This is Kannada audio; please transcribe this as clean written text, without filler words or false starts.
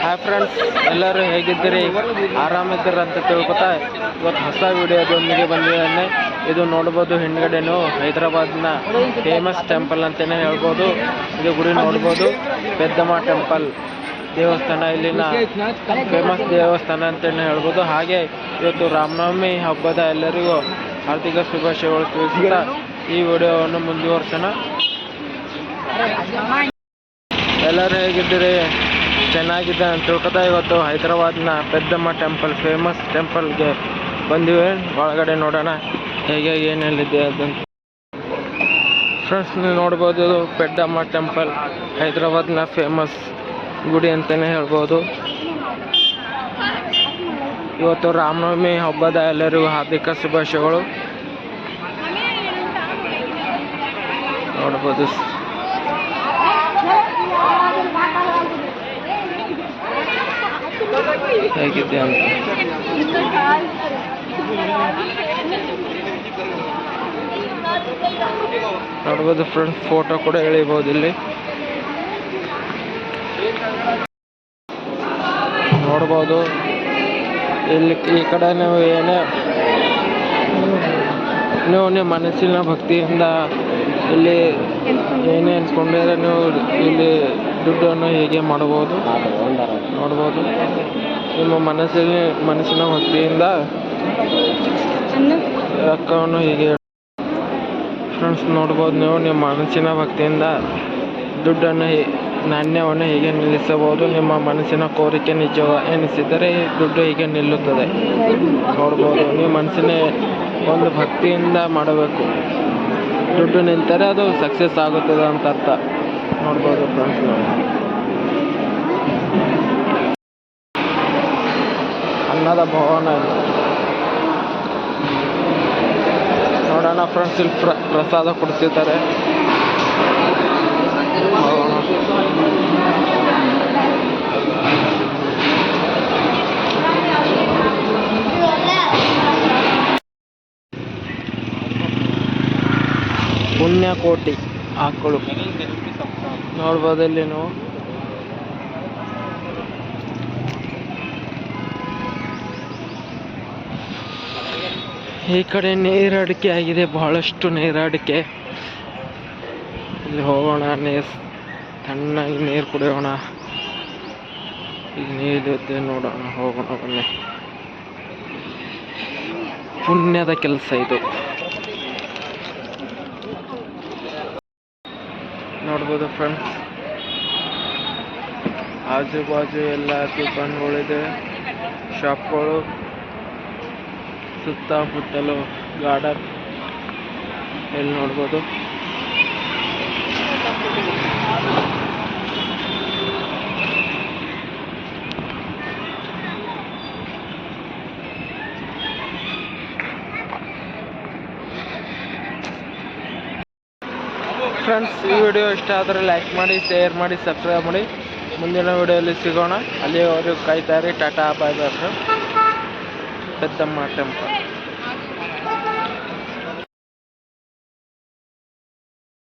ಹಾಯ್ ಫ್ರೆಂಡ್ಸ್, ಎಲ್ಲರೂ ಹೇಗಿದ್ದೀರಿ? ಆರಾಮಿದ್ದೀರ ಅಂತ ತಿಳ್ಕೊತಾ ಇವತ್ತು ಹೊಸ ವಿಡಿಯೋದೊಂದಿಗೆ ಬಂದಿದ್ದೇನೆ. ಇದು ನೋಡ್ಬೋದು, ಹಿಂದ್ಗಡೆನು ಹೈದರಾಬಾದ್ನ ಫೇಮಸ್ ಟೆಂಪಲ್ ಅಂತಲೇ ಹೇಳ್ಬೋದು. ಇದು ಗುಡಿ ನೋಡ್ಬೋದು, ಪೆದ್ದಮ್ಮ ಟೆಂಪಲ್ ದೇವಸ್ಥಾನ, ಇಲ್ಲಿನ ಫೇಮಸ್ ದೇವಸ್ಥಾನ ಅಂತಲೇ ಹೇಳ್ಬೋದು. ಹಾಗೆ ಇವತ್ತು ರಾಮನವಮಿ ಹಬ್ಬದ ಎಲ್ಲರಿಗೂ ಹಾರ್ದಿಕ ಶುಭಾಶಯಗಳು ತಿಳಿಸುತ್ತಾ ಈ ವಿಡಿಯೋವನ್ನು ಮುಂದುವರ್ಸೋಣ. ಎಲ್ಲರೂ ಹೇಗಿದ್ದೀರಿ? ಚೆನ್ನಾಗಿದೆ ಅಂತ ತಿಳ್ಕೊತಾ ಇವತ್ತು ಹೈದರಾಬಾದ್ನ ಪೆದ್ದಮ್ಮ ಟೆಂಪಲ್ ಫೇಮಸ್ ಟೆಂಪಲ್ಗೆ ಬಂದಿವೆ. ಒಳಗಡೆ ನೋಡೋಣ ಹೇಗೆ ಏನೆಲ್ಲಿದೆ ಅದಂತ. ಫ್ರೆಂಡ್ಸ್, ನೀವು ನೋಡ್ಬೋದು, ಇದು ಪೆದ್ದಮ್ಮ ಟೆಂಪಲ್ ಹೈದರಾಬಾದ್ನ ಫೇಮಸ್ ಗುಡಿ ಅಂತಲೇ ಹೇಳ್ಬೋದು. ಇವತ್ತು ರಾಮನವಮಿ ಹಬ್ಬದ ಎಲ್ಲರಿಗೂ ಹಾರ್ದಿಕ ಶುಭಾಶಯಗಳು. ನೋಡ್ಬೋದು ಹೇಗಿದೆ ಅಂತ. ನೋಡ್ಬೋದು ಫ್ರೆಂಡ್ಸ್, ಫೋಟೋ ಕೂಡ ಎಳಿಬೋದು ಇಲ್ಲಿ. ನೋಡ್ಬೋದು ಇಲ್ಲಿ ಈ ಕಡೆ ನೀವು ನಿಮ್ಮ ಮನಸ್ಸಿನ ಭಕ್ತಿಯಿಂದ ಇಲ್ಲಿ ಏನೇ ಅಂದ್ಕೊಂಡಿದ್ರೆ ನೀವು ಇಲ್ಲಿ ದುಡ್ಡನ್ನು ಹೀಗೆ ಮಾಡಬಹುದು. ನೋಡ್ಬೋದು, ನಿಮ್ಮ ಮನಸ್ಸಿನ ಭಕ್ತಿಯಿಂದ ರೊಕ್ಕವನ್ನು ಹೀಗೆ ಫ್ರೆಂಡ್ಸ್ ನೋಡ್ಬೋದು. ನೀವು ನಿಮ್ಮ ಮನಸ್ಸಿನ ಭಕ್ತಿಯಿಂದ ದುಡ್ಡನ್ನು ನಾಣ್ಯವನ್ನು ಹೀಗೆ ನಿಲ್ಲಿಸಬಹುದು. ನಿಮ್ಮ ಮನಸ್ಸಿನ ಕೋರಿಕೆ ನಿಜ ಎನಿಸಿದರೆ ದುಡ್ಡು ಹೀಗೆ ನಿಲ್ಲುತ್ತದೆ. ನೋಡ್ಬೋದು, ನೀವು ಮನಸ್ಸಿನ ಒಂದು ಭಕ್ತಿಯಿಂದ ಮಾಡಬೇಕು. ದುಡ್ಡು ನಿಂತರೆ ಅದು ಸಕ್ಸಸ್ ಆಗುತ್ತದೆ ಅಂತ ಅರ್ಥ. ನೋಡ್ಬೋದು ಫ್ರೆಂಡ್ಸ್, ಅನ್ನದ ಭವನ ನೋಡೋಣ ಫ್ರೆಂಡ್ಸ್. ಇಲ್ಲಿ ಪ್ರಸಾದ ಕೊಡ್ತಿದ್ದಾರೆ. ಪುಣ್ಯಕೋಟಿ ಆಕಳು ನೋಡ್ಬೋದು ಇಲ್ಲಿ ನೀವು. ಈ ಕಡೆ ನೀರಡಿಕೆ ಆಗಿದೆ, ಬಹಳಷ್ಟು ನೀರಡಿಕೆ. ಇಲ್ಲಿ ಹೋಗೋಣ, ತಣ್ಣಗೆ ನೀರು ಕುಡಿಯೋಣ. ಇಲ್ಲಿ ನೀರಿದೆ ನೋಡೋಣ, ಹೋಗೋಣ ಬನ್ನಿ. ಪುಣ್ಯದ ಕೆಲಸ ಇದು. ನೋಡ್ಬೋದು ಫ್ರೆಂಡ್ಸ್, ಆಜು ಬಾಜು ಎಲ್ಲ ದುಕಾನ್ಗಳಿದೆ, ಶಾಪ್ಗಳು, ಸುತ್ತಮುತ್ತಲು ಗಾರ್ಡನ್ ಇಲ್ಲಿ ನೋಡ್ಬೋದು. ಫ್ರೆಂಡ್ಸ್, ಈ ವಿಡಿಯೋ ಇಷ್ಟ ಆದರೆ ಲೈಕ್ ಮಾಡಿ, ಶೇರ್ ಮಾಡಿ, ಸಬ್ಸ್ಕ್ರೈಬ್ ಮಾಡಿ. ಮುಂದಿನ ವಿಡಿಯೋಲಿ ಸಿಗೋಣ. ಅಲ್ಲಿವರೆಗೂ ಕಾಯ್ತಾರೆ. ಟಾಟಾ, ಬಾಯ್ ಬಾಯ್ ಫ್ರೆಂಡ್ಸ್. ಪೆದ್ದಮ್ಮ ಟೆಂಪಲ್.